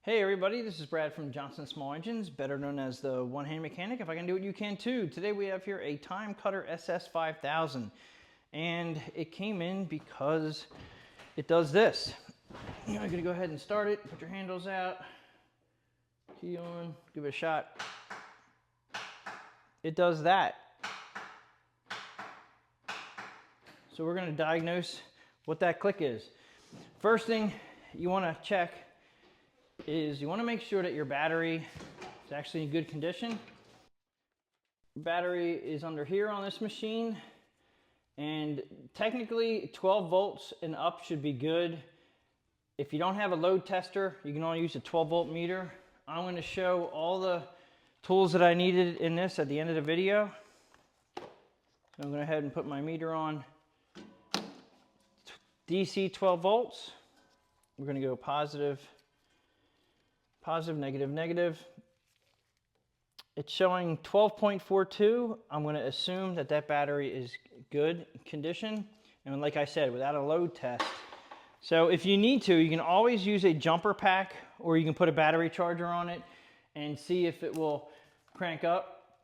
Hey everybody, this is Brad from Johnson Small Engines, better known as the One-Hand Mechanic. If I can do it, you can too. Today we have here a Time Cutter SS5000, and it came in because it does this. I'm gonna go ahead and start it, put your handles out, key on, give it a shot. It does that. So we're gonna diagnose what that click is. First thing you wanna check is you want to make sure that your battery is actually in good condition. Battery is under here on this machine, and technically 12 volts and up should be good. If you don't have a load tester, you can only use a 12 volt meter. I'm going to show all the tools that I needed in this at the end of the video. So I'm going to go ahead and put my meter on DC 12 volts. We're going to go positive, negative, negative. It's showing 12.42. I'm going to assume that that battery is good condition. And like I said, without a load test. So if you need to, you can always use a jumper pack, or you can put a battery charger on it and see if it will crank up.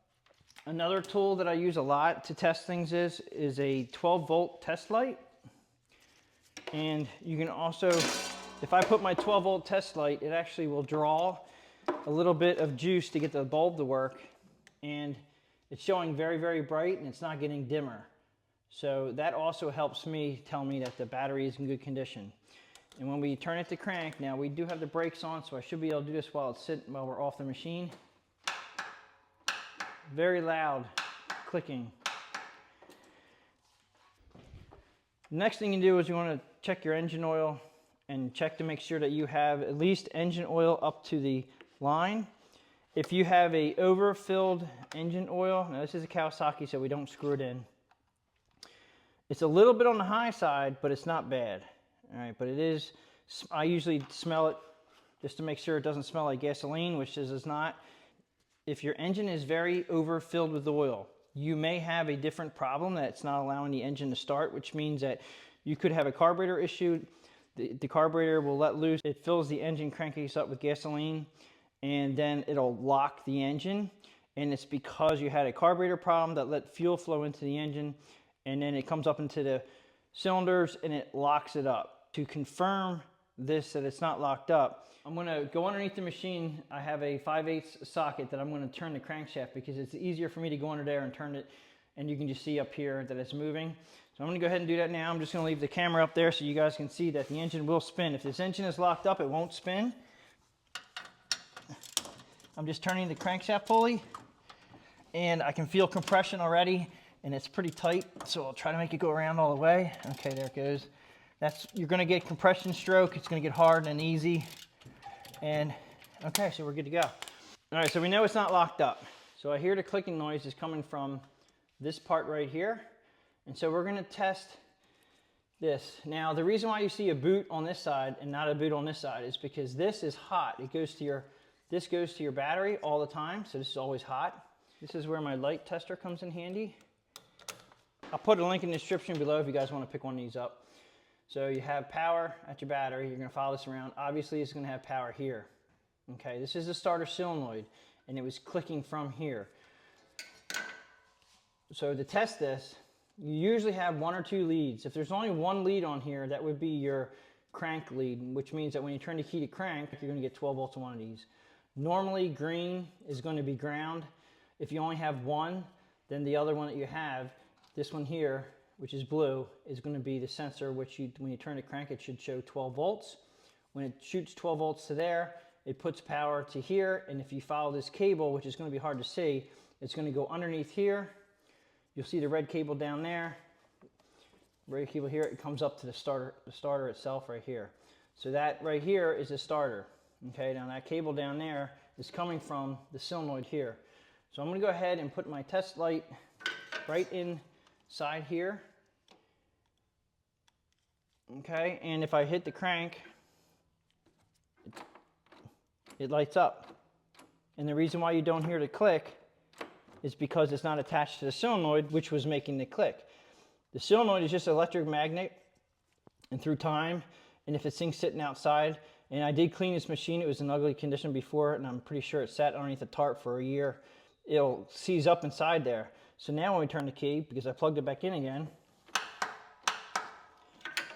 Another tool that I use a lot to test things is a 12 volt test light. And you can also, if I put my 12 volt test light, it actually will draw a little bit of juice to get the bulb to work, and it's showing very, very bright, and it's not getting dimmer. So that also helps me tell me that the battery is in good condition. And when we turn it to crank, now we do have the brakes on, so I should be able to do this while we're off the machine. Very loud clicking. Next thing you do is you want to check your engine oil and check to make sure that you have at least engine oil up to the line. If you have a overfilled engine oil, now this is a Kawasaki, so we don't screw it in. It's a little bit on the high side, but it's not bad. All right, but it is, I usually smell it just to make sure it doesn't smell like gasoline, which it is not. If your engine is very overfilled with oil, you may have a different problem that it's not allowing the engine to start, which means that you could have a carburetor issue. The carburetor will let loose. It fills the engine crankcase up with gasoline, and then it'll lock the engine. And it's because you had a carburetor problem that let fuel flow into the engine, and then it comes up into the cylinders and it locks it up. To confirm this, that it's not locked up, I'm gonna go underneath the machine. I have a 5/8 socket that I'm gonna turn the crankshaft, because it's easier for me to go under there and turn it, and you can just see up here that it's moving. So I'm going to go ahead and do that now. I'm just going to leave the camera up there so you guys can see that the engine will spin. If this engine is locked up, it won't spin. I'm just turning the crankshaft pulley, and I can feel compression already, and it's pretty tight, so I'll try to make it go around all the way. Okay, there it goes. You're going to get compression stroke. It's going to get hard and easy. And okay, so we're good to go. All right, so we know it's not locked up. So I hear the clicking noise is coming from this part right here. And so we're going to test this. Now, the reason why you see a boot on this side and not a boot on this side is because this is hot. This goes to your battery all the time, so this is always hot. This is where my light tester comes in handy. I'll put a link in the description below if you guys want to pick one of these up. So you have power at your battery. You're going to follow this around. Obviously, it's going to have power here. Okay, this is the starter solenoid, and it was clicking from here. So to test this, you usually have 1 or 2 leads. If there's only 1 lead on here, that would be your crank lead, which means that when you turn the key to crank, you're going to get 12 volts on one of these. Normally, green is going to be ground. If you only have 1, then the other one that you have, this one here, which is blue, is going to be the sensor, which when you turn the crank, it should show 12 volts. When it shoots 12 volts to there, it puts power to here, and if you follow this cable, which is going to be hard to see, it's going to go underneath here. You'll see the red cable down there, red cable here, it comes up to the starter itself right here. So that right here is the starter. Okay, now that cable down there is coming from the solenoid here. So I'm going to go ahead and put my test light right inside here. Okay, and if I hit the crank, it lights up. And the reason why you don't hear the click is because it's not attached to the solenoid, which was making the click. The solenoid is just an electric magnet, and through time, and if this thing's sitting outside And I did clean this machine. It was in ugly condition before, and I'm pretty sure it sat underneath the tarp for a year. It'll seize up inside there. So now when we turn the key, because I plugged it back in again,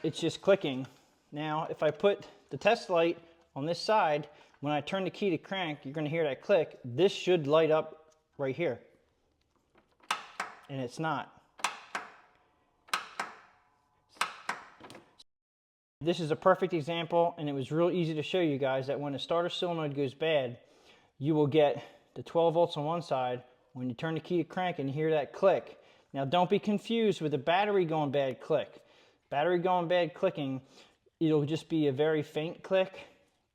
it's just clicking. Now, if I put the test light on this side, when I turn the key to crank, you're going to hear that click. This should light up right here. And it's not. This is a perfect example, and it was real easy to show you guys that when a starter solenoid goes bad, you will get the 12 volts on one side. When you turn the key to crank and you hear that click. Now don't be confused with the battery going bad click. Battery going bad clicking, it'll just be a very faint click.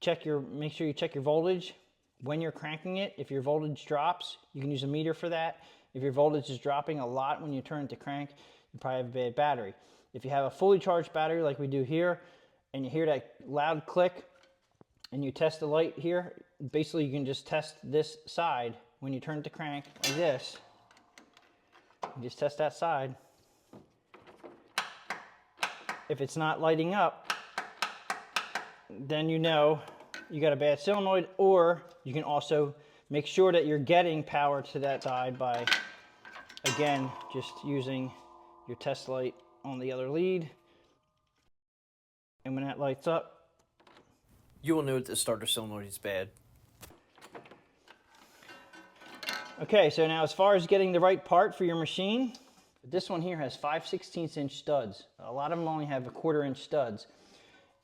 Make sure you check your voltage when you're cranking it. If your voltage drops, you can use a meter for that. If your voltage is dropping a lot when you turn it to crank, you probably have a bad battery. If you have a fully charged battery like we do here, and you hear that loud click, and you test the light here, basically you can just test this side when you turn it to crank like this. You just test that side. If it's not lighting up, then you know you got a bad solenoid, or you can also make sure that you're getting power to that side by, again, just using your test light on the other lead. And when that lights up, you will know that the starter solenoid is bad. Okay, so now as far as getting the right part for your machine, this one here has 5/16 inch studs. A lot of them only have 1/4 inch studs.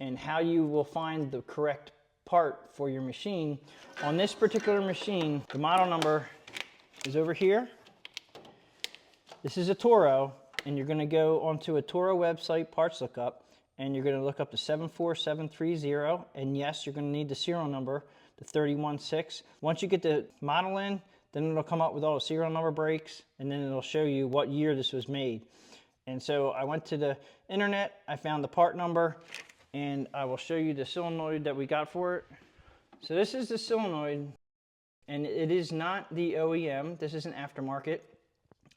And how you will find the correct part for your machine, on this particular machine, the model number is over here. This is a Toro, and you're going to go onto a Toro website parts lookup, and you're going to look up the 74730, and yes, you're going to need the serial number, the 316. Once you get the model in, then it'll come up with all the serial number breaks, and then it'll show you what year this was made. And so I went to the internet, I found the part number, and I will show you the solenoid that we got for it. So this is the solenoid, and it is not the OEM. This is an aftermarket.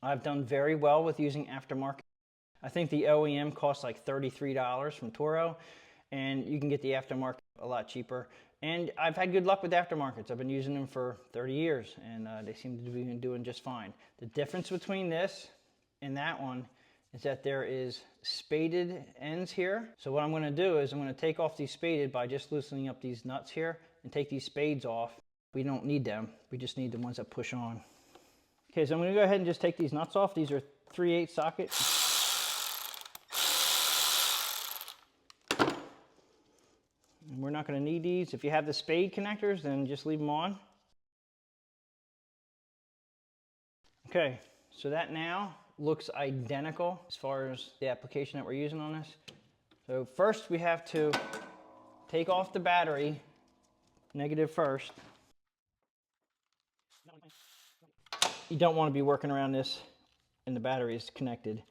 I've done very well with using aftermarket. I think the OEM costs like $33 from Toro, and you can get the aftermarket a lot cheaper. And I've had good luck with aftermarkets. I've been using them for 30 years, and they seem to be doing just fine. The difference between this and that one is that there is spaded ends here. So what I'm going to do is I'm going to take off these spaded by just loosening up these nuts here and take these spades off. We don't need them. We just need the ones that push on. Okay, so I'm going to go ahead and just take these nuts off. These are 3/8 socket. And we're not going to need these. If you have the spade connectors, then just leave them on. Okay, so that now looks identical as far as the application that we're using on this. So first we have to take off the battery, negative first. You don't want to be working around this and the battery is connected.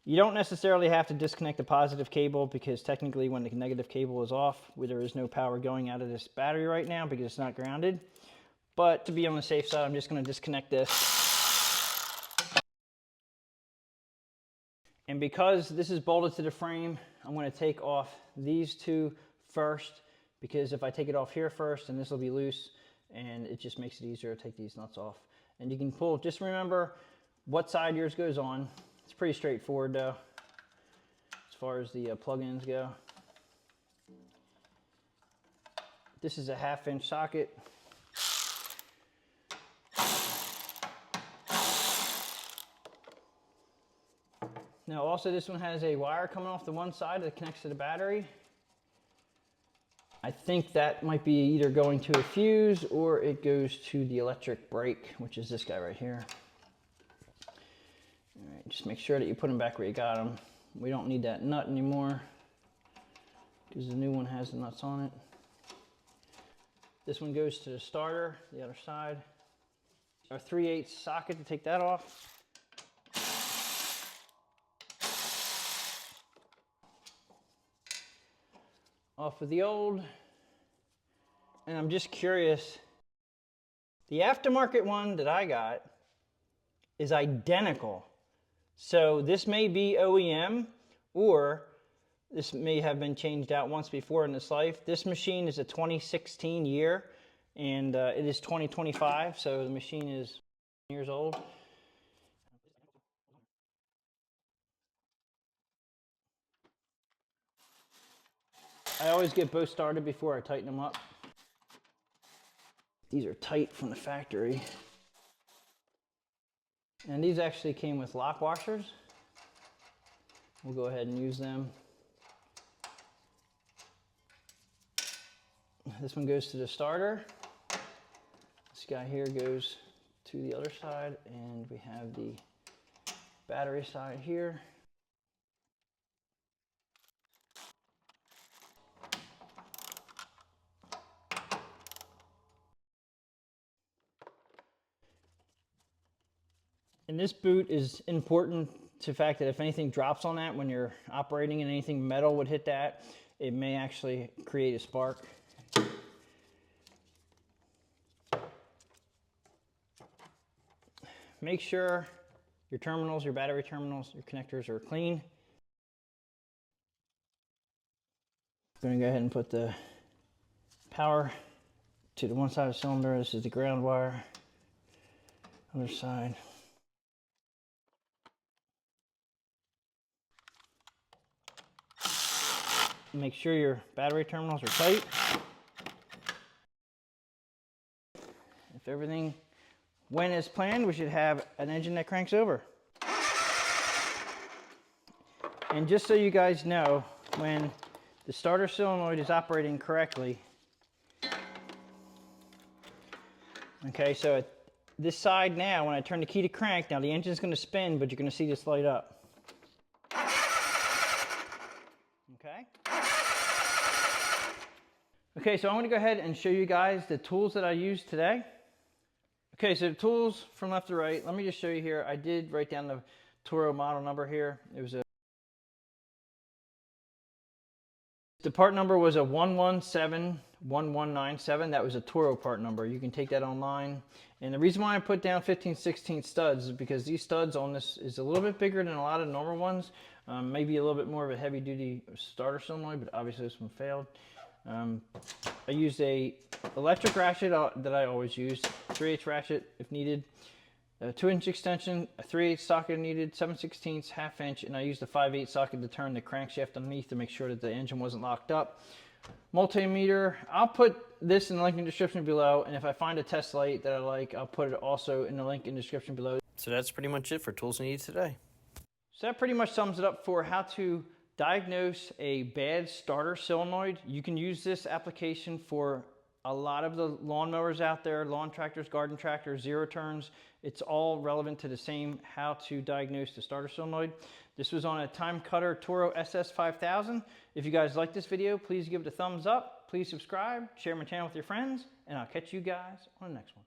You don't necessarily have to disconnect the positive cable, because technically when the negative cable is off, there is no power going out of this battery right now because it's not grounded. But to be on the safe side, I'm just going to disconnect this. And because this is bolted to the frame, I'm going to take off these two first, because if I take it off here first, then this will be loose, and it just makes it easier to take these nuts off. And you can pull, just remember what side yours goes on. It's pretty straightforward though, as far as the plug-ins go. This is a 1/2 inch socket. Now also this one has a wire coming off the one side that connects to the battery. I think that might be either going to a fuse or it goes to the electric brake, which is this guy right here. All right, just make sure that you put them back where you got them. We don't need that nut anymore because the new one has the nuts on it. This one goes to the starter, the other side. Our 3/8 socket to take that off. Off with the old. And I'm just curious, the aftermarket one that I got is identical. So this may be OEM, or This may have been changed out once before in its life. This machine is a 2016 year, and it is 2025, so the machine is years old. I always get both started before I tighten them up. These are tight from the factory. And these actually came with lock washers. We'll go ahead and use them. This one goes to the starter. This guy here goes to the other side, and we have the battery side here. And this boot is important to the fact that if anything drops on that when you're operating and anything metal would hit that, it may actually create a spark. Make sure your terminals, your battery terminals, your connectors are clean. I'm going to go ahead and put the power to the one side of the cylinder. This is the ground wire. Other side. Make sure your battery terminals are tight. If everything went as planned, we should have an engine that cranks over. And just so you guys know, when the starter solenoid is operating correctly, okay, so at this side now, when I turn the key to crank, now the engine's going to spin, but you're going to see this light up. Okay? Okay, so I'm going to go ahead and show you guys the tools that I used today. Okay, so the tools from left to right, let me just show you here. I did write down the Toro model number here. The part number was a 1171197. That was a Toro part number. You can take that online. And the reason why I put down 15/16 studs is because these studs on this is a little bit bigger than a lot of normal ones. Maybe a little bit more of a heavy duty starter solenoid, but obviously this one failed. I used a electric ratchet that I always use, 3/8 ratchet if needed, a 2-inch extension, a 3/8 socket needed, 7/16, ½ inch, and I used a 5/8 socket to turn the crankshaft underneath to make sure that the engine wasn't locked up. Multimeter, I'll put this in the link in the description below, and if I find a test light that I like, I'll put it also in the link in the description below. So that's pretty much it for tools you need today. So that pretty much sums it up for how to diagnose a bad starter solenoid. You can use this application for a lot of the lawnmowers out there, lawn tractors, garden tractors, zero turns. It's all relevant to the same how to diagnose the starter solenoid. This was on a Time Cutter Toro SS5000. If you guys like this video, please give it a thumbs up. Please subscribe, share my channel with your friends, and I'll catch you guys on the next one.